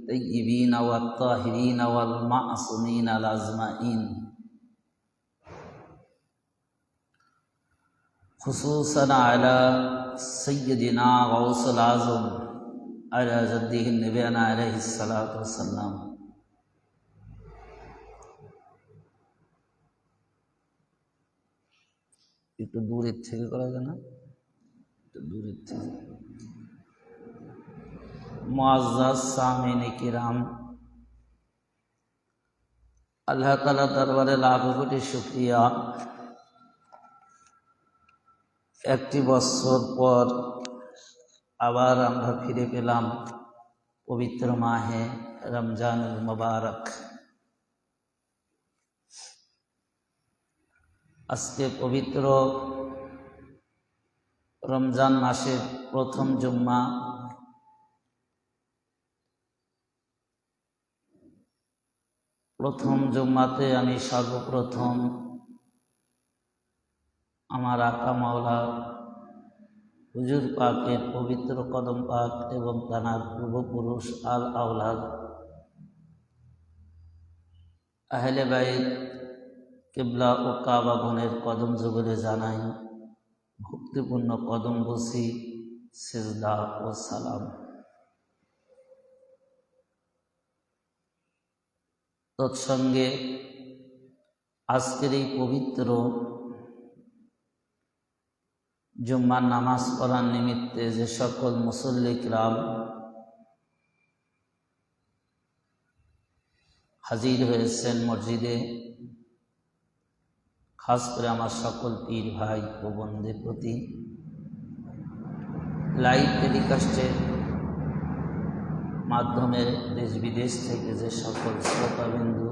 الطيبين والطاهرين والمعصومين الأجمعين خصوصا على سيدنا غوث الأعظم على جده النبينا عليه الصلاة والسلام একটু দূরের থেকে করা যায় না? একটু দূরের থেকে। মুআজ্জাজ সামিনে কিরাম, আল্লাহ তাআলা দরবারে লাখো কোটি শুকরিয়া, একটি বছর পর আবার আমরা ফিরে পেলাম পবিত্র মাহে রমজানুল মুবারক। আজকে পবিত্র রমজান মাসের প্রথম জুম্মা। প্রথম জুম্মাতে আমি সর্বপ্রথম আমার আকা মাওলা হুজুর পাকের পবিত্র কদম পাক এবং তার পূর্বপুরুষ আল আওলাদ আহলে বাইত কিবলা ও কাবা বনের কদম যুগলে জানাই ভক্তিপূর্ণ কদম বসি সিজদা ও সালাম। তৎসঙ্গে আজকের এই পবিত্র জুম্মার নামাজ পড়ার নিমিত্তে যে সকল মুসল্লি কিরাম হাজির হয়েছেন মসজিদে, খাস করে আমার সকল পীর ভাই ও বোনদের প্রতি লাইভ টেলিকাস্টের মাধ্যমে দেশ বিদেশ থেকে যে সকল শ্রোতাবিন্দু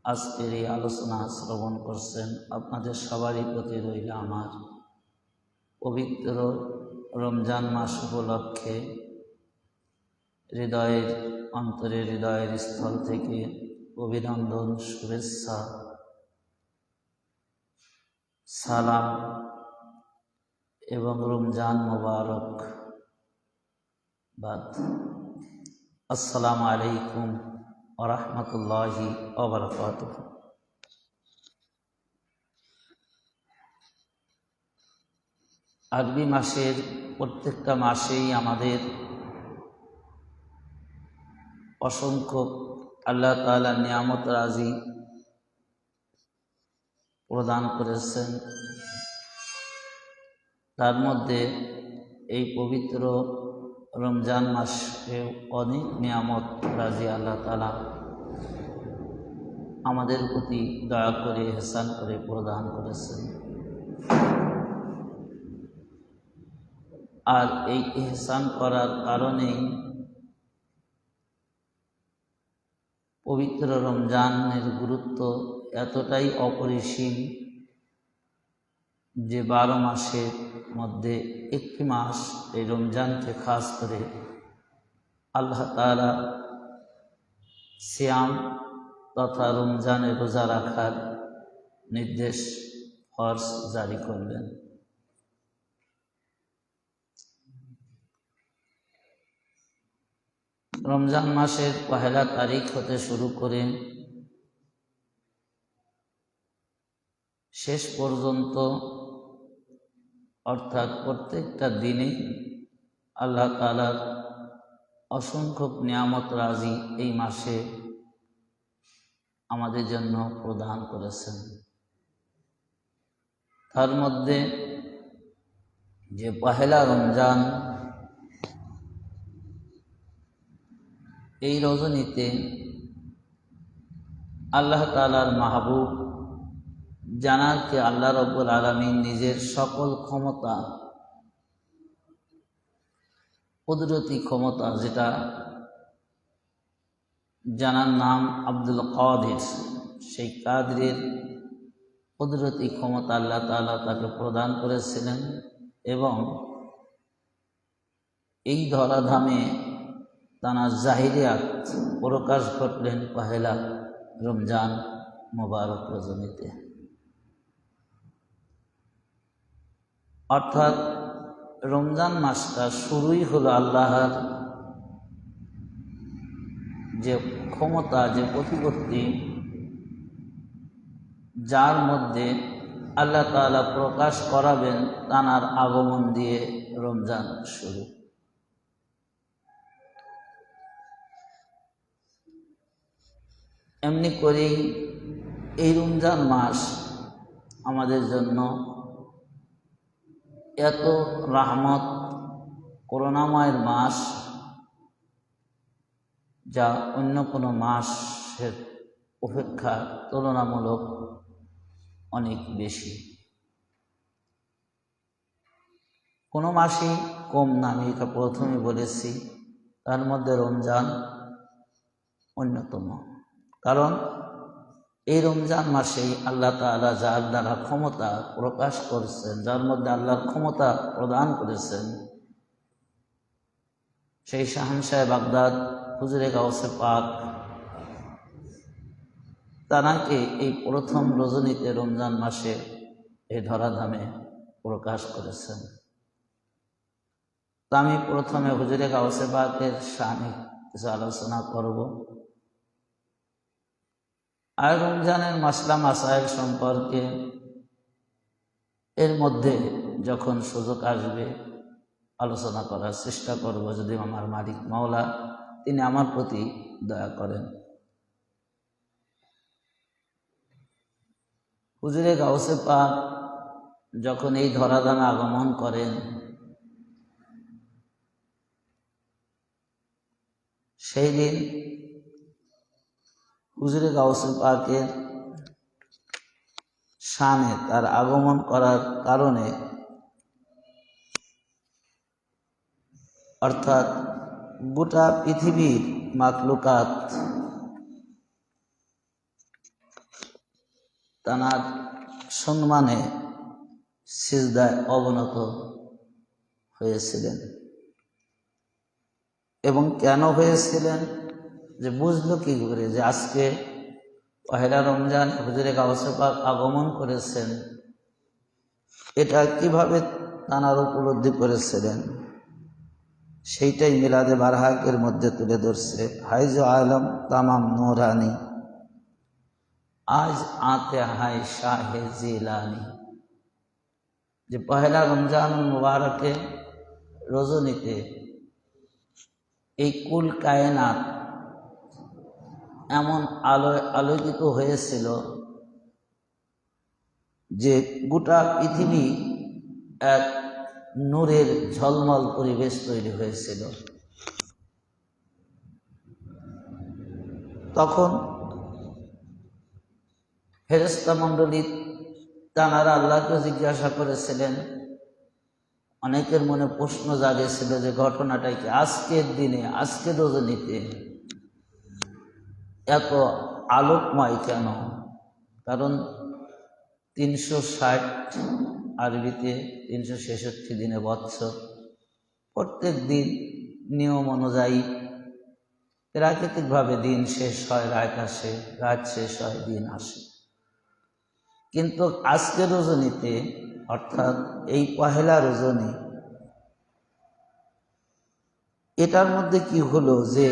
আজকের এই আলোচনা শ্রবণ করছেন, আপনাদের সবারই প্রতি রইল আমার পবিত্র রমজান মাস উপলক্ষে হৃদয়ের অন্তরে হৃদয়ের স্থল থেকে অভিনন্দন, শুভেচ্ছা, সালাম এবং রমজান মোবারক বাদ। আসসালামু আলাইকুম ওয়া রাহমাতুল্লাহি ওয়া বারাকাতুহু। আরবি মাসের প্রত্যেকটা মাসেই আমাদের অসংখ্য আল্লাহ তাআলা নিয়ামত রাজি প্রদান করেছেন। তার মধ্যে এই পবিত্র রমজান মাসে অনেক নিয়ামত রাজি আল্লাহ তাআলা আমাদের প্রতি দয়া করে ইহসান করে প্রদান করেছেন। আর এই ইহসান করার কারণেই পবিত্র রমজানের গুরুত্ব এতটাই অপরিসীম যে 12 মাসের মধ্যে একটি মাস এই রমজানকে খাস করে আল্লাহ তাআলা সিয়াম তথা রমজানে রোজা রাখার নির্দেশ ফরজ জারি করলেন। রমজান মাসের 1 তারিখ হতে শুরু করে শেষ পর্যন্ত অর্থাৎ প্রত্যেকটা দিনে আল্লাহ তাআলার অসংখ্য নিয়ামত রাজি এই মাসে আমাদের জন্য প্রদান করেছেন। তার মধ্যে যে 1 রমজান, এই রজনীতে আল্লাহ তাআলার মাহবুব জানাতে আল্লাহ রাব্বুল আলামিন নিজের সকল ক্ষমতা, কুদরতি ক্ষমতা, যেটা জানার নাম আব্দুল কাদির, সেই কাদিরের কুদরতি ক্ষমতা আল্লাহ তাআলা তাকে প্রদান করেছিলেন এবং এই ধরাধামে তানার জাহিরিয়াত প্রকাশ ঘটলেন 1 রমজান মোবারক রজনীতে। অর্থাৎ রমজান মাসটা শুরুই হলো আল্লাহর যে ক্ষমতা, যে প্রতিপত্তি যার মধ্যে আল্লাহ তাআলা প্রকাশ করাবেন তার আগমন দিয়ে রমজান শুরু। এমনি করেই এই রমজান মাস আমাদের জন্য এত রহমত, করুণাময়ের মাস, যা অন্য কোনো মাসের অপেক্ষা তুলনামূলক অনেক বেশি। কোনো মাসই কম না, আমি এটা প্রথমে বলেছি। তার মধ্যে রমজান অন্যতম, কারণ এই রমজান মাসেই আল্লাহ তাআলা যার দ্বারা ক্ষমতা প্রকাশ করেছেন, যার মধ্যে আল্লাহর ক্ষমতা প্রদান করেছেন, সেই শাহনশাহ বাগদাদ হুজুরে গাউসে পাক তানাকে এই প্রথম রজনীতে রমজান মাসে এই ধরাধামে প্রকাশ করেছেন। তা আমি প্রথমে হুজুরে গাউসে পাকের শানে কিছু আলোচনা করব, আর রমজানের মাসলা মাসাইল সম্পর্কে এর মধ্যে যখন সুযোগ আসবে আলোচনা করার চেষ্টা করব, যদি আমার মালিক মাওলা তিনি আমার প্রতি দয়া করেন। হুজুরে গাউসে পাক যখন এই ধরাধামে আগমন করেন, সেই দিন হুজুরে গাউসে পাকের শানে, তার আগমন করার কারণে, অর্থাৎ গোটা পৃথিবীর মাখলুকাত তানার সম্মানে সিজদায় অবনত হয়েছিলেন। এবং কেন হয়েছিলেন, যে বুঝলো কি করে যে আজকে পহেলা রমজান হুজুরে গাউসে পাক আগমন করেছেন, এটা কিভাবে তানার উপলব্ধি করেছিলেন, সেইটাই মিলাদে বারহাকের মধ্যে তুলে ধরছে। হাইজ আলম তামাম নূরানি, আজ আতে হায় শাহে জিলানি। যে পহেলা রমজান মুবারকে রজনীতে এই কুল কায়নাত এমন আলোয় আলোকিত হয়েছিল যে গোটা পৃথিবী এক নূরের ঝলমল পরিবেশ তৈরি হয়েছিল। তখন ফেরেশতা মণ্ডলী তাঁরা আল্লাহকে জিজ্ঞাসা করেছিলেন, অনেকের মনে প্রশ্ন জাগেছিল যে ঘটনাটাই কি, আজকের দিনে, আজকের রজনীতে এত আলোকময় কেন? কারণ 360 আরবিতে 366 দিনে বৎসর, প্রত্যেক দিন নিয়ম অনুযায়ী প্রাকৃতিকভাবে দিন শেষ হয়, রাত আসে, রাত শেষ হয়, দিন আসে। কিন্তু আজকের রজনীতে, অর্থাৎ এই পহেলা রজনী, এটার মধ্যে কি হলো যে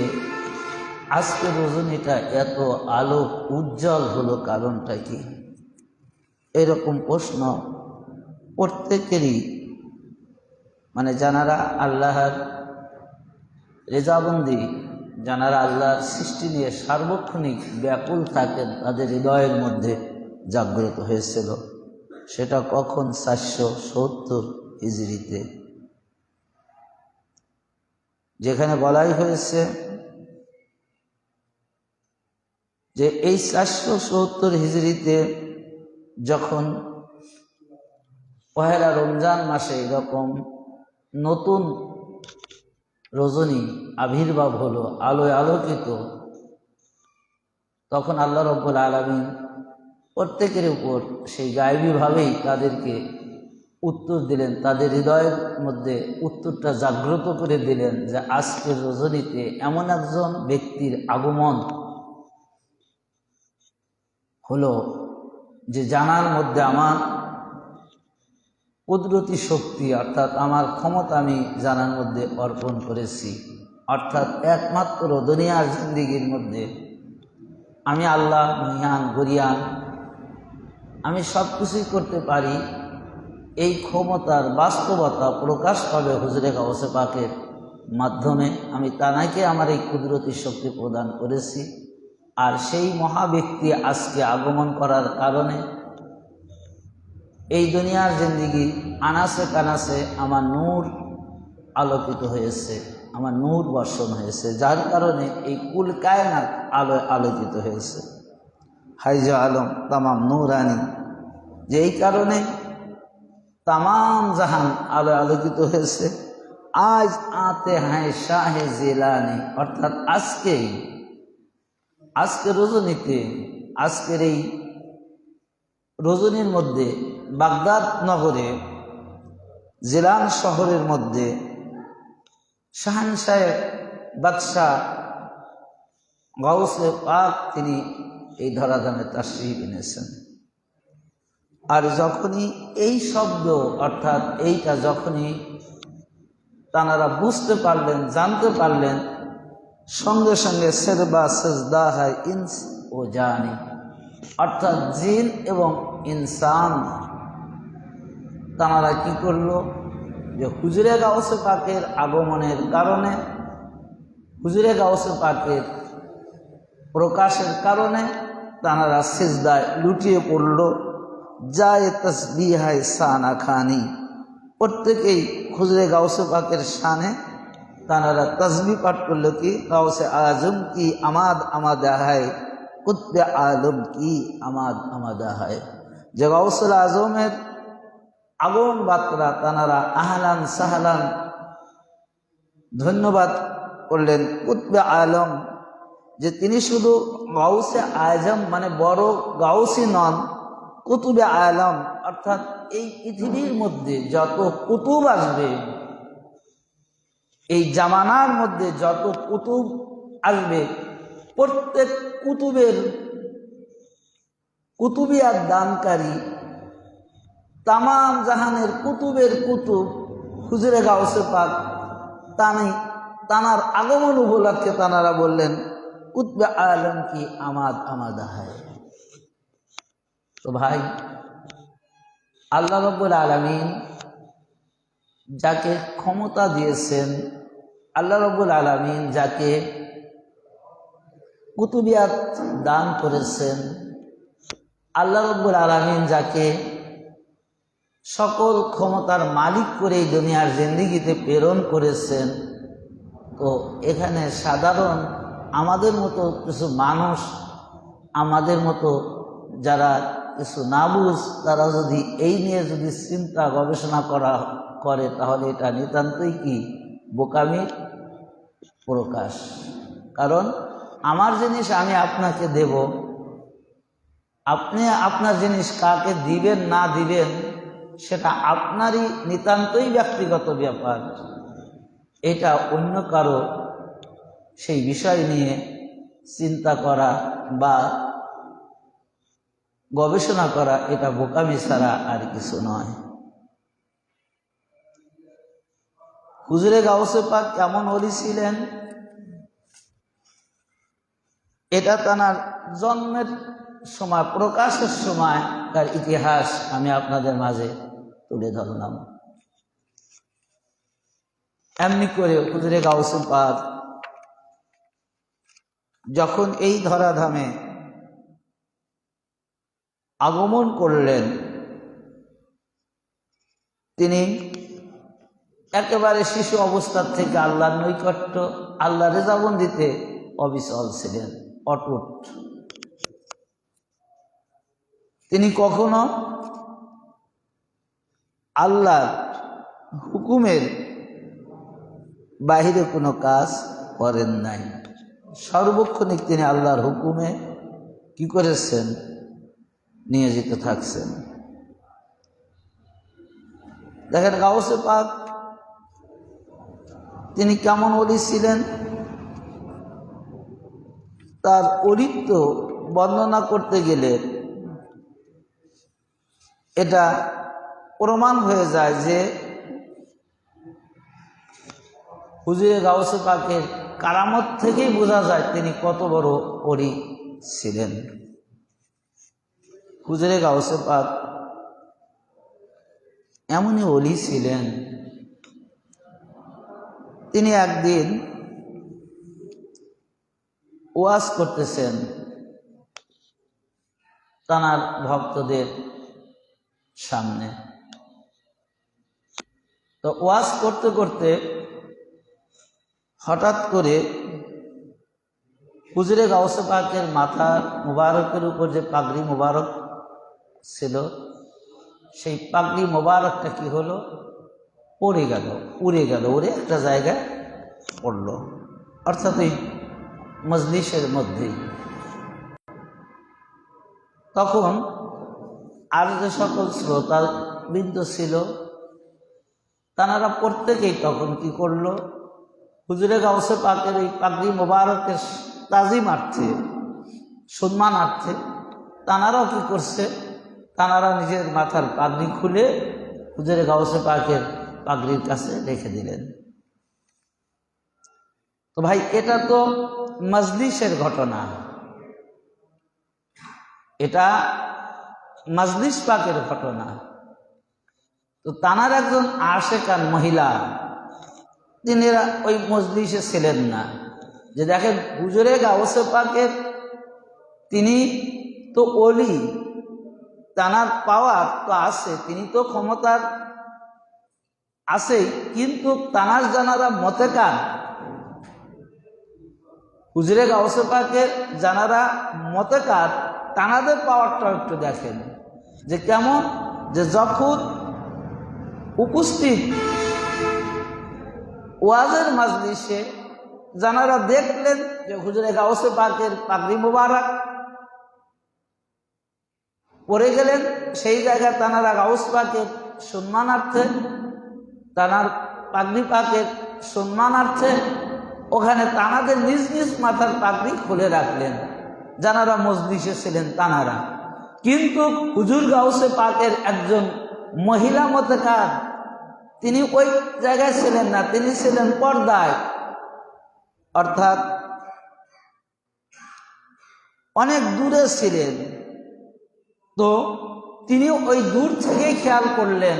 আজকের রজনীটা এত আলো উজ্জ্বল হলো, কারণটা কি? এরকম প্রশ্ন প্রত্যেকেরই, মানে যারা আল্লাহর রেজাবন্দি, যারা আল্লাহর সৃষ্টি নিয়ে সার্বক্ষণিক ব্যাকুল থাকেন, তাদের হৃদয়ের মধ্যে জাগ্রত হয়েছিল। সেটা কখন? 470 হিজরিতে, যেখানে বলাই হয়েছে যে এই 470 হিজরিতে যখন পহেলা রমজান মাসে এরকম নতুন রজনী আবির্ভাব হলো, আলোয় আলোকিত, তখন আল্লাহ রাব্বুল আলামিন প্রত্যেকের উপর সেই গায়বীভাবেই তাদেরকে উত্তর দিলেন, তাদের হৃদয়ের মধ্যে উত্তরটা জাগ্রত করে দিলেন যে আজকের রজনীতে এমন একজন ব্যক্তির আগমন হলো যে জানার মধ্যে আমার কুদরতি শক্তি, অর্থাৎ আমার ক্ষমতা আমি জানার মধ্যে অর্পণ করেছি। অর্থাৎ একমাত্র দুনিয়ার জিন্দিগির মধ্যে আমি আল্লাহ মহিয়ান গরিয়ান, আমি সব কিছুই করতে পারি, এই ক্ষমতার বাস্তবতা প্রকাশ পাবে হুজুরে গাউসে পাকের মাধ্যমে। আমি তানাকে আমার এই কুদরতি শক্তি প্রদান করেছি। আর সেই মহাব্যক্তি আজকে আগমন করার কারণে এই দুনিয়ার জিন্দিগি আনাসে কানাসে আমার নূর আলোকিত হয়েছে, আমার নূর বর্ষণ হয়েছে, যার কারণে এই কুল কায়নাত আলোয় আলোকিত হয়েছে। হাইজা আলম তামাম নূরানি, যে এই কারণে তামাম জাহান আলোয় আলোকিত হয়েছে। আজ আতে হ্যাঁ শাহে জিলানি, অর্থাৎ আজকে রজনীতে, আজকের এই রজনীর মধ্যে বাগদাদ নগরে জিলান শহরের মধ্যে শাহানশাহ বাদশাহ গাউসে পাক তিনি এই ধরাধামে তাশরীফ এনেছেন। আর যখনই এই শব্দ অর্থাৎ এইটা যখনই তানারা বুঝতে পারলেন, জানতে পারলেন, সঙ্গে সঙ্গে সেরবা সেজদা হয় ইনস ও জানি, অর্থাৎ জিন এবং ইনসান তানারা কি করলো, যে হুজুরে গাউসে পাকের আগমনের কারণে, হুজুরে গাউসে পাকের প্রকাশের কারণে তানারা সিজদায় লুটিয়ে পড়ল। যায় তসবিহায় সানা খানি, প্রত্যেকেই হুজুরে গাউসে পাকের শানে তানারা তসবি পাঠ করল। কি গাউসে আজম কি আমাদ আমাদা হয়, কুতবে আলম কি আমাদ আমাদা হয়, যে গাউসুল আজমের আগমন বার্তা তানারা আহলান সাহলান ধন্যবাদ করলেন। কুতবে আলম, যে তিনি শুধু গাউসে আজম মানে বড় গাউসি নন, কুতুবে আলম, অর্থাৎ এই পৃথিবীর মধ্যে যত কুতুব আসবে, এই জামানার মধ্যে যত কুতুব আসবে, প্রত্যেক কুতুবের কুতুবিয়াত দানকারী, তামাম জাহানের কুতুবের কুতুব হুজুরে গাউসে পাক তানার আগমন উপলক্ষে তানারা বললেন কুতবে আলম কি আমাদ আমাদা হয়। তো ভাই, আল্লাহ রাব্বুল আলামিন যাকে ক্ষমতা দিয়েছেন, আল্লাহ রাব্বুল আলামিন যাকে কুতুবিয়াত দান করেছেন, আল্লাহ রাব্বুল আলামিন যাকে সকল ক্ষমতার মালিক করে এই দুনিয়ার জিন্দিগিতে প্রেরণ করেছেন, তো এখানে সাধারণ আমাদের মতো কিছু মানুষ, আমাদের মতো যারা কিছু না বুঝ, তারা যদি এই নিয়ে যদি চিন্তা গবেষণা করে তাহলে এটা নিতান্তই কি বোকামির প্রকাশ। কারণ আমার জিনিস আমি আপনাকে দেব, আপনি আপনার জিনিস কাকে দিবেন না দিবেন সেটা আপনারই নিতান্তই ব্যক্তিগত ব্যাপার। এটা অন্য কারো সেই বিষয় নিয়ে চিন্তা করা বা গবেষণা করা, এটা বোকামি ছাড়া আর কিছু নয়। হুজুরে গাউসে পাক কেমন ওলি ছিলেন, এটা তার জন্মের সময়, প্রকাশের সময় তার ইতিহাস আমি আপনাদের মাঝে তুলে ধরলাম। এমনি করে হুজুরে গাউসে পাক যখন এই ধরাধামে আগমন করলেন, তিনি একেবারে শিশু অবস্থার থেকে আল্লাহর নৈকট্য, আল্লাহ রেজাবন্দিতে অবিচল ছিলেন, অটুট। তিনি কখনো আল্লাহর হুকুমের বাহিরে কোনো কাজ করেন নাই। সর্বক্ষণিক তিনি আল্লাহর হুকুমে কি করেছেন, নিয়োজিত থাকছেন। দেখেন গাউসে পাক তিনি কেমন ওলি ছিলেন, তার অলিত্ব বর্ণনা করতে গেলে এটা প্রমাণ হয়ে যায় যে হুজুরে গাউসে পাকের কারামত থেকেই বোঝা যায় তিনি কত বড় ওলি ছিলেন। হুজুরে গাউসে পাক এমনই ওলি ছিলেন, তিনি একদিন ওয়াজ করতেছেন তানার ভক্তদের সামনে। তো ওয়াজ করতে করতে হঠাৎ করে হুজুরে গাউসে পাকের মাথা মুবারকের উপর যে পাগড়ি মুবারক ছিল, সেই পাগড়ি মুবারকটা কি হলো, পড়ে গেল, উড়ে গেল, উড়ে একটা জায়গায় পড়ল, অর্থাৎ এই মজলিসের মধ্যেই। তখন আর যে সকল শ্রোতাবৃন্দ ছিল তারা প্রত্যেকেই তখন কি করলো, হুজুরে গাউসে পাকের এই পাগড়ি মোবারকের তাজিমার্থে, সম্মানার্থে তানারাও কি করছে, তানারা নিজের মাথার পাগড়ি খুলে হুজুরে গাউসে পাকের পাগড়ির কাছে রেখে দিলেন। তো ভাই, এটা তো মজলিসের ঘটনা, এটা মজলিস পাকের ঘটনা। তো তানার একজন আশেকান মহিলা, তিনি ওই মজলিসে ছিলেন না, যে দেখেন হুজুরে গাউসে পাকের তিনি তো ওলি, তানার পাওয়ার তো আছে, তিনি তো ক্ষমতার আছেই, কিন্তু তানার জানারা মতেকার, হুজুরে গাউসে পাকের জানারা মতেকার, তানাদের পাওয়ারটা একটু দেখেন যে কেমন, যে যখন উপস্থিত ওয়াজের মাজলিসে জানারা দেখলেন যে হুজুরে গাউসে পাকের পাগড়ি মুবারক পড়ে গেলেন, সেই জায়গায় তানারা গাউস পাকের সম্মানার্থে, তানার পাগড়ি পাকের সম্মানার্থে ওখানে তানাদের নিজ নিজ মাথার পাগড়ি খুলে রাখলেন, যারা মজলিসে ছিলেন তানারা। কিন্তু হুজুর গাউসে পাকের একজন মহিলা মতেকার, তিনি ওই জায়গায় ছিলেন না, তিনি ছিলেন পর্দায়, অর্থাৎ অনেক দূরে ছিলেন। তো তিনি ওই দূর থেকেই খেয়াল করলেন,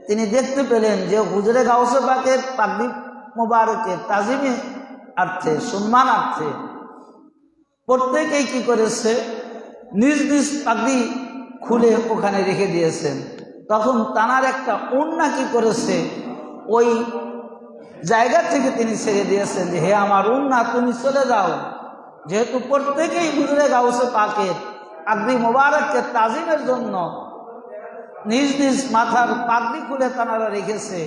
তিনি দেখতে পেলেন যে হুজুরে গাউসে পাকের পাগড়ি মোবারকের তাজিমে অর্থে, সম্মানার্থে প্রত্যেকেই কি করেছে, নিজ নিজ পাগড়ি খুলে ওখানে রেখে দিয়েছেন। তখন তানার একটা ওড়না কি করেছে, ওই জায়গা থেকে তিনি ছেড়ে দিয়েছেন যে হে আমার ওড়না, তুমি চলে যাও, যেহেতু প্রত্যেকেই হুজুরে গাউসে পাকের পাগড়ি মোবারককে তাজিমের জন্য নিজ নিজ মাথার পাগড়ি খুলে তানারা রেখেছে,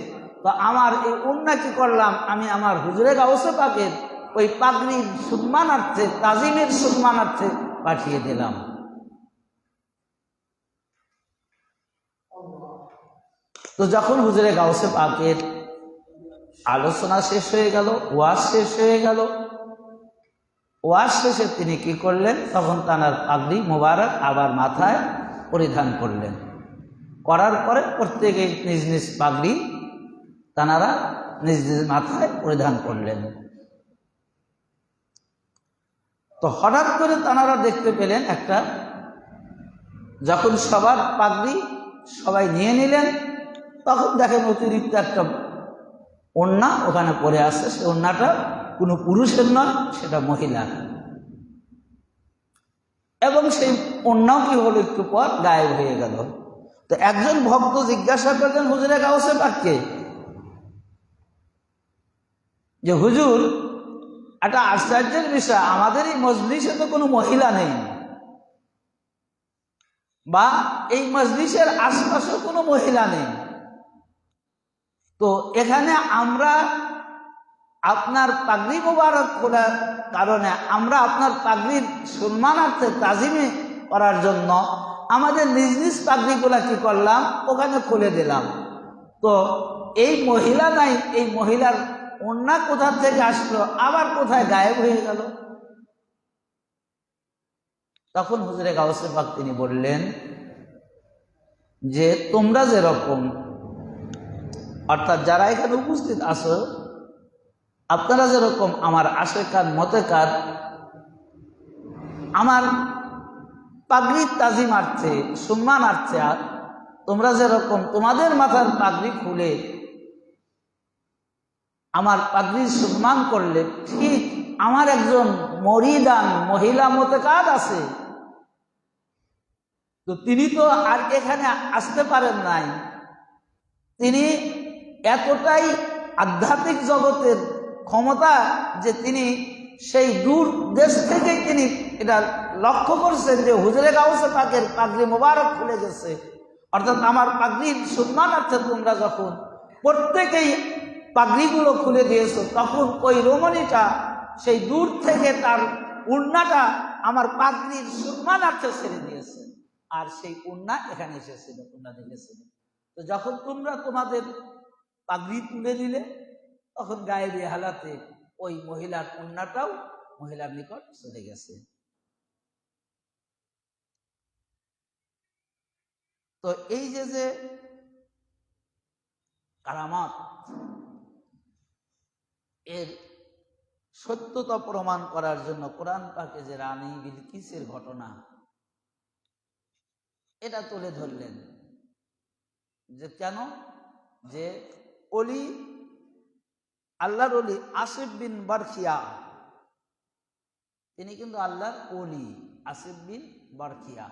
তো আমার এই ওড়না কি করলাম, আমি আমার হুজুরে গাউসে পাকের ওই পাগড়ির সম্মানার্থে, তাজিমের সম্মানার্থে পাঠিয়ে দিলাম। তো যখন হুজুরে গাউসে পাকের আলোচনা শেষ হয়ে গেল, ওয়াজ শেষ হয়ে গেল, ওয়াজ শেষে তিনি কি করলেন, তখন তানার পাগড়ি মোবারক আবার মাথায় পরিধান করলেন, করার পরে প্রত্যেকে নিজ নিজ পাগড়ি তানারা নিজ নিজ মাথায় পরিধান করলেন। তো হঠাৎ করে তানারা দেখতে পেলেন একটা, যখন সবার পাগড়ি সবাই নিয়ে নিলেন, তখন দেখেন অতিরিক্ত একটা ওড়না ওখানে পড়ে আসছে, সে ওড়নাটা কোনো পুরুষের নয়, সেটা মহিলা, এবং সেই ওড়নাও কি হলো, একটু পর গায়েব হয়ে গেল। তো একজন ভক্ত জিজ্ঞাসা করলেন হুজুরে গাউসে পাককে যে হুজুর, একটা আশ্চর্যের বিষয়, আমাদের এই মজলিসে তো কোনো মহিলা নেই, বা এই মজলিসের আশপাশেও কোনো মহিলা নেই, তো এখানে আমরা আপনার পাগড়ি মোবারক খোলার কারণে, আমরা আপনার পাগড়ির সম্মানার্থে তাজিমে করার জন্য আমাদের নিজ নিজ পাগড়িগুলা কি করলাম, ওখানে খুলে দিলাম। তো এই মহিলা নাই, এই মহিলার ওড়না কোথা থেকে আসলো, আবার কোথায় গায়েব হয়ে গেল? তখন হুজুরে গাউসে পাক তিনি বললেন যে তোমরা যেরকম, অর্থাৎ যারা এখানে উপস্থিত আছো, আপনারা যেরকম আমার আশেকার মতেকার আমার পাগড়ির তাজিমার্থে সম্মানার্থে তোমরা যেরকম তোমাদের মাথার পাগড়ি খুলে আমার পাগড়ির সম্মান করলে, ঠিক আমার একজন মরিদান মহিলা মতেকার আছে, তো তিনি তো আর এখানে আসতে পারেন নাই। তিনি এতটাই আধ্যাত্মিক জগতের ক্ষমতা যে তিনি সেই দূর দেশ থেকে তিনি এটা লক্ষ্য করছেন যে হুজুরে গাউসে পাকের পাগড়ি মোবারক খুলে গেছে, অর্থাৎ আমার পাগড়ির সম্মানার্থে তোমরা যখন প্রত্যেকেই পাগড়িগুলো খুলে দিয়েছো, তখন ওই রমণীটা সেই দূর থেকে তার উড়নাটা আমার পাগড়ির সম্মানার্থে ছেড়ে দিয়েছে, আর সেই উড়না এখানে এসেছিল, তোমরা দেখেছিলে। তো যখন তোমরা তোমাদের পাগড়ি তুলে দিলে, তখন গায়েবী হালাতে ওই মহিলার উড়নাটাও মহিলার নিকট চলে গেছে। তো এই যে কারামাত, এর সত্যতা প্রমাণ করার জন্য কোরআন পাকে যে রানী বিলকিসের ঘটনা এটা তুলে ধরলেন, যে কেন যে অলি আল্লাহর অলি আসিফ বিন বারখিয়া, তিনি কিন্তু আল্লাহর অলি আসিফ বিন বারখিয়া।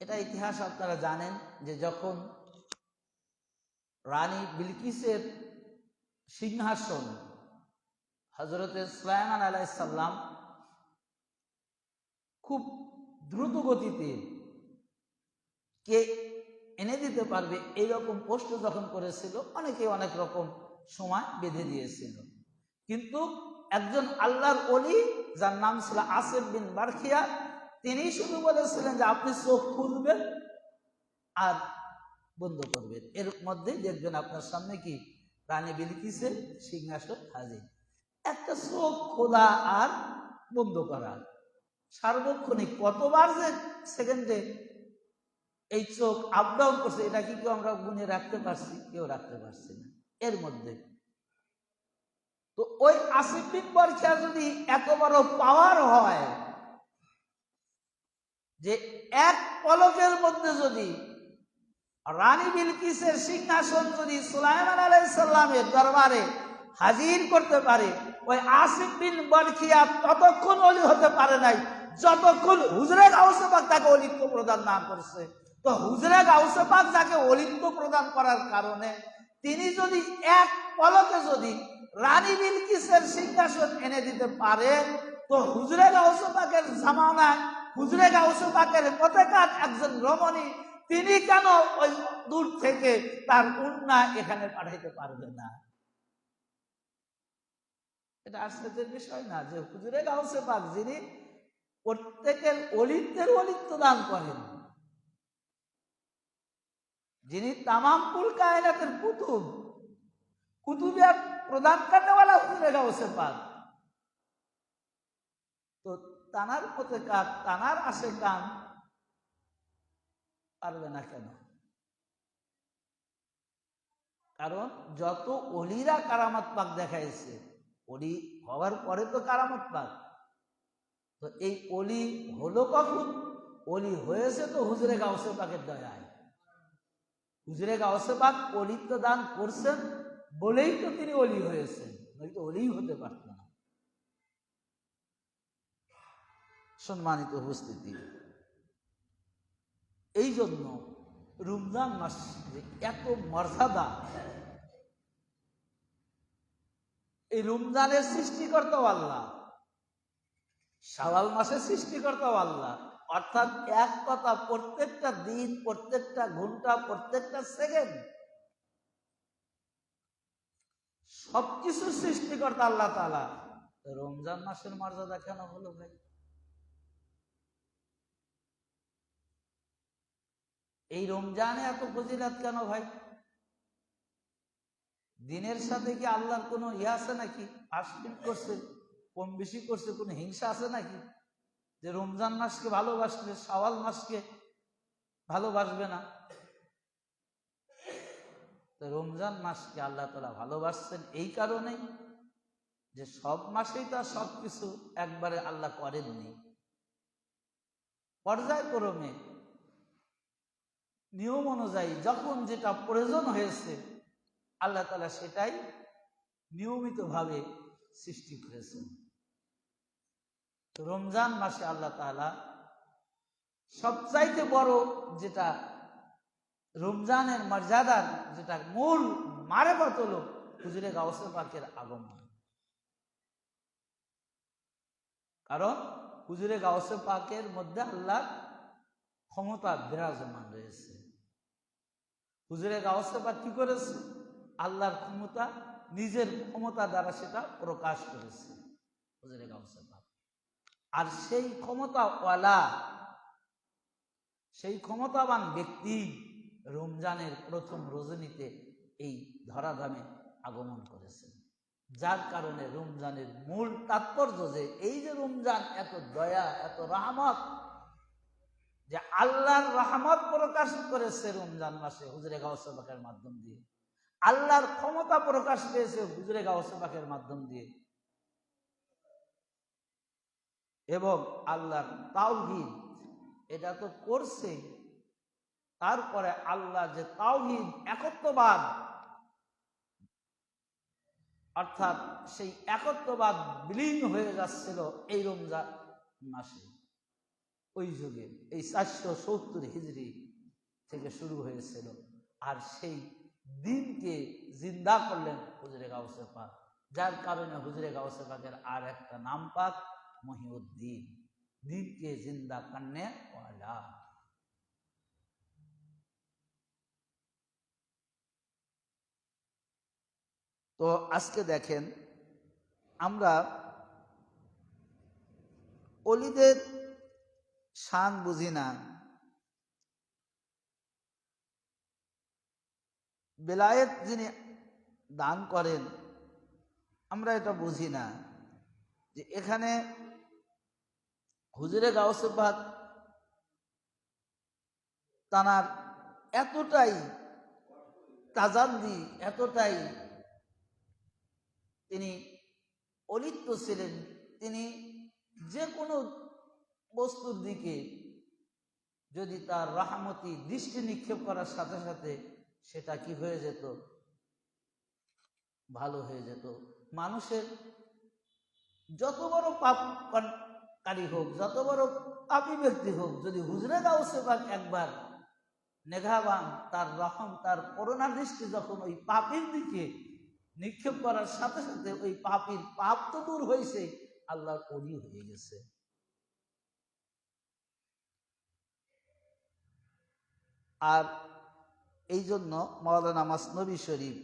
এটা ইতিহাস আপনারা জানেন যে যখন রানী বিলকিসের সিংহাসন হযরতে সুলাইমান আলাইহিস সালাম খুব দ্রুত গতিতে কে এনে দিতে পারবে এইরকম প্রশ্ন যখন করেছিল, অনেকে অনেক রকম সময় বেঁধে দিয়েছিল, কিন্তু একজন আল্লাহর ওলি যার নাম ছিল আসিফ বিন বারখিয়া, তিনি শুধু বলেছিলেন যে আপনি চোখ খুলবেন আর বন্ধ করবেন, এর মধ্যেই দেখবেন আপনার সামনে কি রানী বিলকিসের সিংহাসন হাজির। একটা চোখ খোলা আর বন্ধ করা, সার্বক্ষণিক কতবার যে সেকেন্ডে এই চোখ আপ ডাউন করছে, এটা কি কেউ আমরা গুনে রাখতে পারছি? কেউ রাখতে পারছি না এর মধ্যে। তো ওই আসিফ বিন বারখিয়া যদি এত বড় পাওয়ার হয় যে এক পলকের মধ্যে যদি রানী বিলকিসের সিংহাসন যদি সুলাইমান আলাইহিস সালামের দরবারে হাজির করতে পারে, ওই আসিফ বিন বারখিয়া ততক্ষণ ওলি হতে পারে নাই যতক্ষণ হুজরে গাউসে পাক তাকে ওলিত্ব প্রদান না করছে। তো হুজরে গাউসে পাক যাকে ওলিত্ব প্রদান করার কারণে তিনি যদি এক পলকে যদি রানী বিলকিসের সিংহাসন এনে দিতে পারে, তো হুজরে গাউসে পাকের জামানায় হুজরে গাউসে পাকের পতাকার একজন রমণী তিনি কেন ওই দূর থেকে তার উন্না এখানে পাঠাইতে পারবে না? এটা আশ্চর্যের বিষয় না যে হুজুরে গাউসে পাক যিনি প্রত্যেকের অলিত্বের অলিত্ব দান করেন, যিনি তামাম কুল কায়নাতের কুতুবিয়াত প্রদান করনেওয়ালা হুজুরে গাউসে পাক, তো তানার পতাকা তানার আশেকান পারবে না কেন? কারণ যত অলিরা কারামত পাক দেখাইছে, অলি হওয়ার পরে তো কারামত পাক, তো এই অলি হলো কখন? অলি হয়েছে তো হুজুরে গাউসে পাকের দয়ায়। হুজুরে গাউসে পাক অলিত্ব দান করছেন বলেই তো তিনি অলি হয়েছেন, নয়তো অলিই হতে পারতেন না। সম্মানিত উপস্থিতি, এই জন্য রমজান মাস এত মর্যাদা, এই রমজানের সৃষ্টিকর্তাও আল্লাহ, শাওয়াল মাসের সৃষ্টিকর্তাও আল্লাহ, অর্থাৎ এক কথা প্রত্যেকটা দিন, প্রত্যেকটা ঘন্টা, প্রত্যেকটা সেকেন্ড সবকিছু সৃষ্টিকর্তা আল্লাহ তাআলা। রমজান মাসের মর্যাদা কেন হলো ভাই? এই রমজানে এত ফজিলত কেন ভাই? দিনের সাথে কি আল্লাহর কোনো আছে নাকি? আশিক করছে, কম বেশি করছে, কোনো হিংসা আছে নাকি যে রমজান মাসকে ভালোবাসলে শাওয়াল মাসকে ভালোবাসবে না? তো রমজান মাসকে আল্লাহ তাআলা ভালোবাসছেন এই কারণেই যে সব মাসেই তো সবকিছু একবারে আল্লাহ করেননি, পর্যায়ক্রমে নিয়ম অনুযায়ী যখন যেটা প্রয়োজন হয়েছে আল্লাহ তাআলা সেটাই নিয়মিতভাবে সৃষ্টি করেছেন। রমজান মাসে আল্লাহ তাআলা সবচাইতে বড় যেটা রমজানের মর্যাদার যেটা মূল মারেফত হলো হুজুরে গাউসে পাকের আগমন। কারণ হুজুরে গাউসে পাকের মধ্যে আল্লাহর ক্ষমতা বিরাজমান রয়েছে। হুজুরে গাউসে পাক কি করেছে? আল্লাহর ক্ষমতা, নিজের ক্ষমতা দ্বারা সেটা প্রকাশ করেছে হুজুরে গাউসে পাক। আর সেই ক্ষমতাওয়ালা, সেই ক্ষমতাবান ব্যক্তি রমজানের প্রথম রজনীতে এই ধরাধামে আগমন করেছেন, যার কারণে রমজানের মূল তাৎপর্য যে এই যে রমজান এত দয়া, এত রহমত, যে আল্লাহর রহমত প্রকাশ করেছে রমজান মাসে হুজুরে গাউসে পাকের মাধ্যম দিয়ে, আল্লাহর ক্ষমতা প্রকাশ পেয়েছে হুজুরে গাউসে পাকের মাধ্যম দিয়ে, এবং আল্লাহর তাওহীদ এটা তো করছে। তারপরে আল্লাহ যে তাওহীদ, একত্ববাদ, অর্থাৎ সেই একত্ববাদ বিলীন হয়ে যাচ্ছিল এই রমজান মাসে, ওই যুগে এই 470 হিজরি থেকে শুরু হয়েছিল। আর সেই দিনকে জিন্দা করলেন হুজুরে গাউসে পাক, যার কারণে হুজুরে গাউসে পাকের আর একটা নাম পাক মহিউদ্দিন, দিনকে জিন্দা করনে ওয়ালা। তো আজকে দেখেন, আমরা অলিদের শান বুঝি না, বেলায়েত যিনি দান করেন আমরা এটা বুঝি না, যে এখানে হুজুরে গাউসে পাক তানার এতটাই তাজাল্লি, এতটাই তিনি অলিত্ব ছিলেন, তিনি যে কোনো বস্তুর দিকে যদি তার রহমতি দৃষ্টি নিক্ষেপ করার সাথে সাথে সেটা কি হয়ে যেত? ভালো হয়ে যেত। মানুষের যত বড় পাপকারী হোক, যত বড় পাপী ব্যক্তি হোক, যদি হুজুরে গাউসে পাক একবার নেঘাবান, তার রহম, তার করুণা দৃষ্টি যখন ওই পাপীর দিকে নিক্ষেপ করার সাথে সাথে ওই পাপীর পাপ তো দূর হয়েছে, আল্লাহর ওলি হয়ে গেছে। আর এই জন্য মাওলানা মাসনবী শরীফ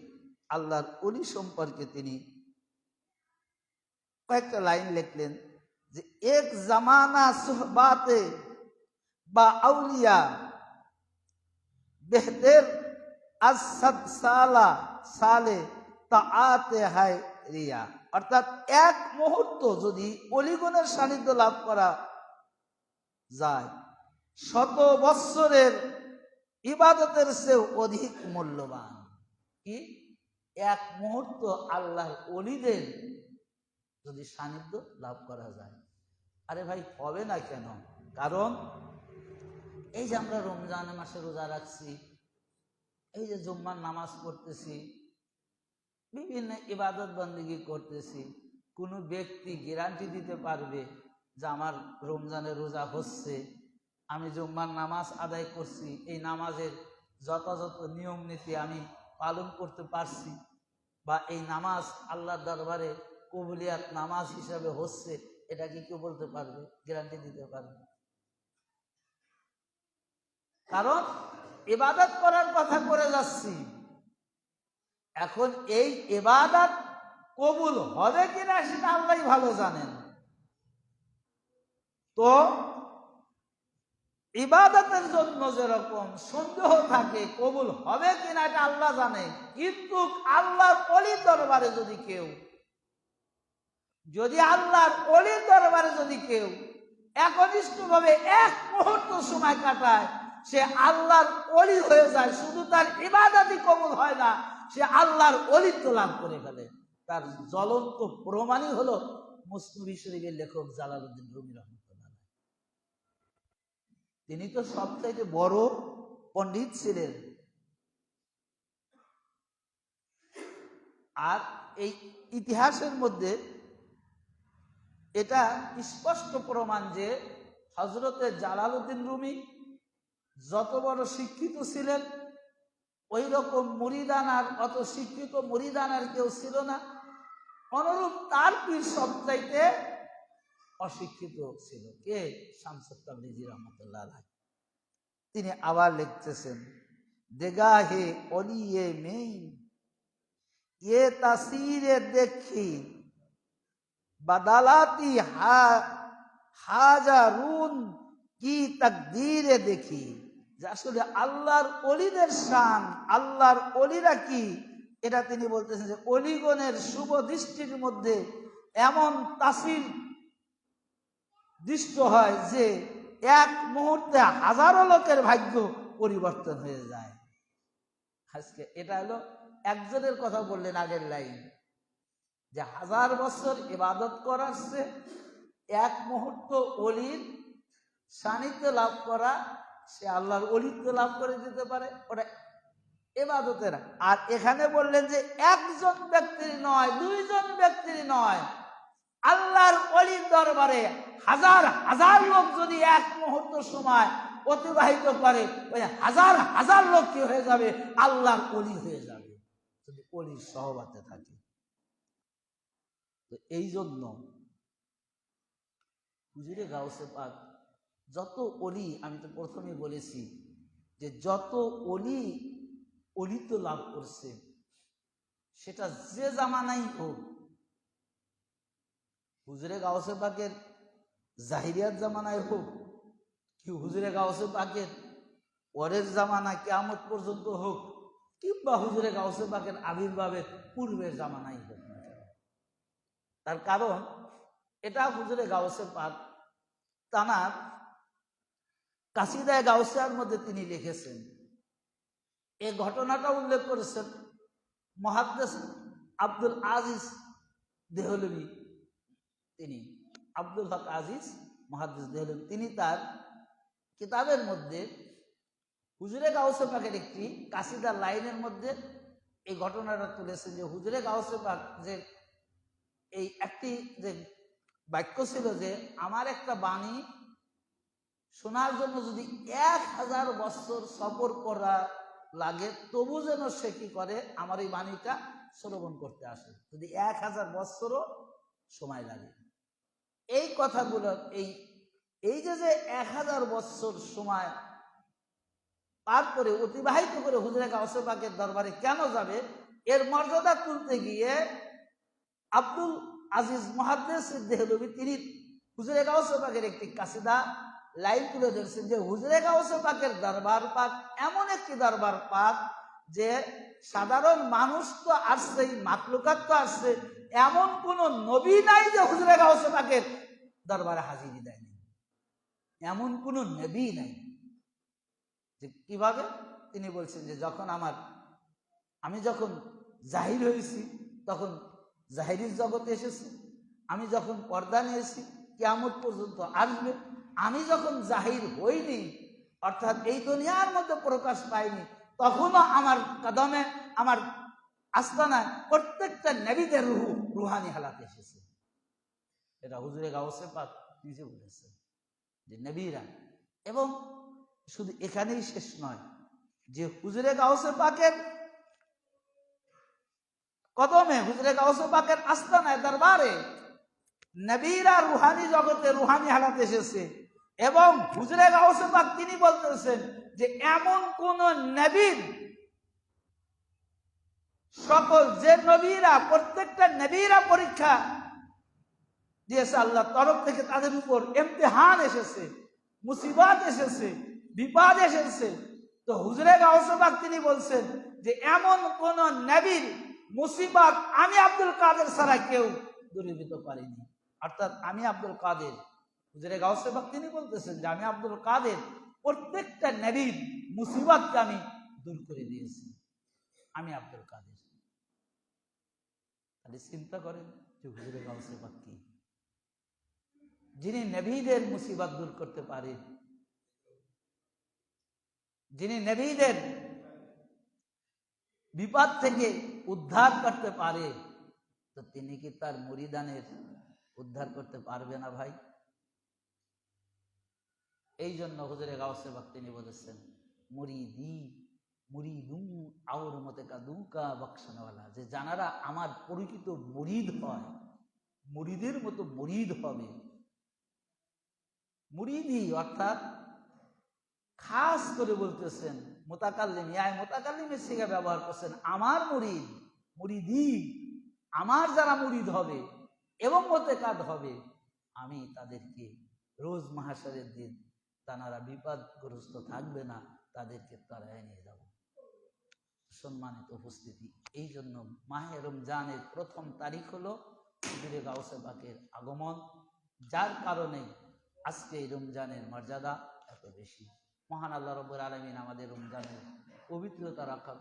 আল্লাহর ওলি সম্পর্কে তিনি কয়েকটা লাইন লিখলেন, যে এক জামানা সুহবাতে বা আউলিয়া বেহতের আসদ সালা সালে তাআতে হায় রিয়া। অর্থাৎ এক মুহূর্ত যদি অলিগণের সান্নিধ্য লাভ করা যায়, 100 বৎসরের ইবাদতের চেয়েও অধিক মূল্যবান। কি? এক মুহূর্ত আল্লাহর ওলিদের যদি সান্নিধ্য লাভ করা যায়। আরে ভাই, হবে না কেন? কারণ এই যে আমরা রমজান মাসে রোজা রাখছি, এই যে জুম্মার নামাজ পড়তেছি, বিভিন্ন ইবাদত বন্দেগী করতেছি, কোনো ব্যক্তি গ্যারান্টি দিতে পারবে যে আমার রমজানের রোজা হচ্ছে, আমি জুম্মার নামাজ আদায় করছি, এই নামাজের যথাযথ নিয়ম নীতি আমি পালন করতে পারছি, বা এই নামাজ আল্লাহর দরবারে কবুলিয়াত নামাজ হিসাবে হচ্ছে, এটা কি কেউ বলতে পারবে, গ্যারান্টি দিতে পারবে? কারণ ইবাদত করার কথা করে যাচ্ছি, এখন এই ইবাদত কবুল হবে কিনা সেটা আল্লাহই ভালো জানেন। তো ইবাদতের জন্য যেরকম সন্দেহ থাকে কবুল হবে কিনা এটা আল্লাহ জানে, কিন্তু আল্লাহর ওলির দরবারে যদি আল্লাহর ওলির দরবারে যদি কেউ একনিষ্ঠভাবে এক মুহূর্ত সময় কাটায়, সে আল্লাহর ওলি হয়ে যায়। শুধু তার ইবাদতই কবুল হয় না, সে আল্লাহর ওলিত্ব লাভ করে ফেলে। তার জ্বলন্ত প্রমাণই হলো মুসনবী শরীফের লেখক জালালউদ্দিন রুমি রহমতুল্লাহ। তিনি তো সবচাইতে বড় পণ্ডিত ছিলেন। আর এই ইতিহাসের মধ্যে এটা স্পষ্ট প্রমাণ যে হযরতে জালালউদ্দিন রুমি যত বড় শিক্ষিত ছিলেন, ওই রকম মুরিদানার অত শিক্ষিত মুরিদানার কেউ ছিল না। অনুরূপ তার পীর সবচাইতে অশিক্ষিত ছিল কে? শামসুত তাবরিজি রহমতুল্লাহ আলাইহি। তিনি আবার লিখতেছেন, দেগাহে ওলিয়ে মেইন ये तस्वीरे देखी बदलाती हाजारून की तकदीरे देखी। যে আসলে আল্লাহর ওলিদের শান, আল্লাহর ওলিরা কি, এটা তিনি বলতেছেন যে অলিগণের শুভ দৃষ্টির মধ্যে এমন তাসির দৃষ্ট হয় যে এক মুহূর্তে হাজারো লোকের ভাগ্য পরিবর্তন হয়ে যায়। আজকে এটা হলো একজনের কথা বললেন আগের লাইন, যে 1000 বছর ইবাদত করার চেয়ে এক মুহূর্ত অলির সান্নিধ্য লাভ করা, সে আল্লাহর অলিত্ব লাভ করে দিতে পারে, ওটা ইবাদতের। আর এখানে বললেন যে একজন ব্যক্তির নয়, 2 জন ব্যক্তির নয়, আল্লাহর অলির দরবারে হাজার হাজার লোক যদি এক মুহূর্ত সময় অতিবাহিত করে, ওই হাজার হাজার লোক কি হয়ে যাবে? আল্লাহর অলি হয়ে যাবে, যদি অলির সহবাতে থাকে। তো এই জন্য হুজুরে গাউসে পাক যত অলি, আমি তো প্রথমে বলেছি যে যত অলি অলিত্ব লাভ করছে, সেটা যে জামানাই হোক, হুজুরে গাউসে পাকের জাহিরিয়াত জামানায় হোক, কি হুজুরে গাউসে পাকের পরের জামানা কিয়ামত পর্যন্ত হোক, কিংবা হুজুরে গাউসে পাকের আবির্ভাবের পূর্বের জামানাই হোক না কেন। তার কারণ এটা হুজুরে গাউসে পাক তানার কাসিদায়ে গাউসিয়ার মধ্যে তিনি লিখেছেন। এই ঘটনাটা উল্লেখ করেছেন মুহাদ্দিস আব্দুল আজিজ দেহলভী। তিনি আব্দুল হক আজিজ মুহাদ্দিস দেহলভী, তিনি তার কিতাবের মধ্যে হুজুরে গাউসে পাকের একটি কাসিদার লাইনের মধ্যে এই ঘটনাটা তুলেছেন যে হুজুরে গাউসে পাক যে এই একটি যে বাক্য ছিল যে আমার একটা বাণী শোনার জন্য যদি 1000 বছর সফর করা লাগে, তবু যেন সে কি করে আমার এই বাণীটা শ্রবণ করতে আসে, যদি 1000 বছরও সময় লাগে। এই কথাগুলো এই যে 1000 বছর সময় পার করে অতিবাহিত করে হুজুরে গাউসে পাকের দরবারে কেন যাবে, এর মর্যাদা তুলতে গিয়ে আব্দুল আজিজ মুহাদ্দিস দেহলভী তিনি হুজুরে গাউসে পাকের একটি কাসিদা লাইন তুলে ধরছেন যে হুজুরে গাউসে পাকের দরবার পাক এমন একটি দরবার পাক যে সাধারণ মানুষ তো আসছে, মাখলুকাত তো আসছে, এমন কোন নবী নাই যে হুজুরে গাউসে পাকের দরবারে হাজিরি দেয়নি, এমন কোন নবী নাই। যে কিভাবে তিনি বলছেন যে যখন আমি যখন জাহির হয়েছি তখন জাহিরির জগতে এসেছি, আমি যখন পর্দা নিয়েছি কিয়ামত পর্যন্ত আসবে, আমি যখন জাহির হইনি অর্থাৎ এই দুনিয়ার মধ্যে প্রকাশ পাইনি, তখনও আমার কদমে আমার আস্তানায় প্রত্যেকটা নবীদের রুহানি হালাতে এসেছে। এটা হুজুরে গাউসে পাক নিজে বলেছেন যে নবীরা। এবং শুধু এখানেই শেষ নয়, যে হুজুরে গাউসে পাকের কদমে, হুজুরে গাউসে পাকের আস্তানায় দরবারে নবীরা রুহানি জগতে রুহানি হালাতে এসেছে। এবং হুজুরে গাউসে পাক তিনি বলতেছেন যে এমন কোন নবীর সকল যে নবীরা প্রত্যেকটা নবীরা পরীক্ষা দিয়েছে আল্লাহর তরফ থেকে, তাদের উপর ইমতিহান এসেছে, মুসিবত এসেছে, বিপদ এসেছে। তো হুজুরে গাউসে পাক তিনি বলছেন যে এমন কোন নবীর মুসিবত আমি আব্দুল কাদের ছাড়া কেউ দূরীভূত করেনি। অর্থাৎ আমি আব্দুল কাদের, হুজুরে গাউসে পাক তিনি বলতেছেন যে আমি আব্দুল কাদের প্রত্যেকটা নবীর মুসিবতকে আমি দূর করে দিয়েছি, আমি আব্দুল কাদের। খালি চিন্তা করেন যে হুজুরে গাউসে পাক কি, যিনি নবীদের মুসিবত দূর করতে পারেন, যিনি নবীদের বিপদ থেকে উদ্ধার করতে পারে, তো তিনি কি তার মুরিদানের উদ্ধার করতে পারবে না ভাই? এই জন্য হুজুরে গাউসে পাক তিনি বলেছেন মুরিদি মুরিদুম আওর মতে কাদুকা বকশানওয়ালা, যে জানারা আমার পরিচিত মুরিদ হয়, মুরিদের মতো মুরিদ হবে। মুরিদি অর্থাৎ খাস করে বলতেছেন মুতাকাল্লিম, ইয়ায় মুতাকাল্লিমের সিগা ব্যবহার করছেন, আমার মুরিদ মুরিদি, আমার যারা মুরিদ হবে এবং মুতাকাদ হবে, আমি তাদেরকে রোজ মাহশরের দিন তারা বিপদগ্রস্ত থাকবে না, তাদেরকে তাড়ায় নিয়ে যাব। সম্মানিত উপস্থিতি, এই জন্য মাহে রমজানের প্রথম তারিখ হলো হুজুরে গাউসে পাকের আগমন, যার কারণে আজকে এই রমজানের মর্যাদা এত বেশি। মহান আল্লাহ রাব্বুল আলামিন আমাদের রমজানের পবিত্রতা রক্ষা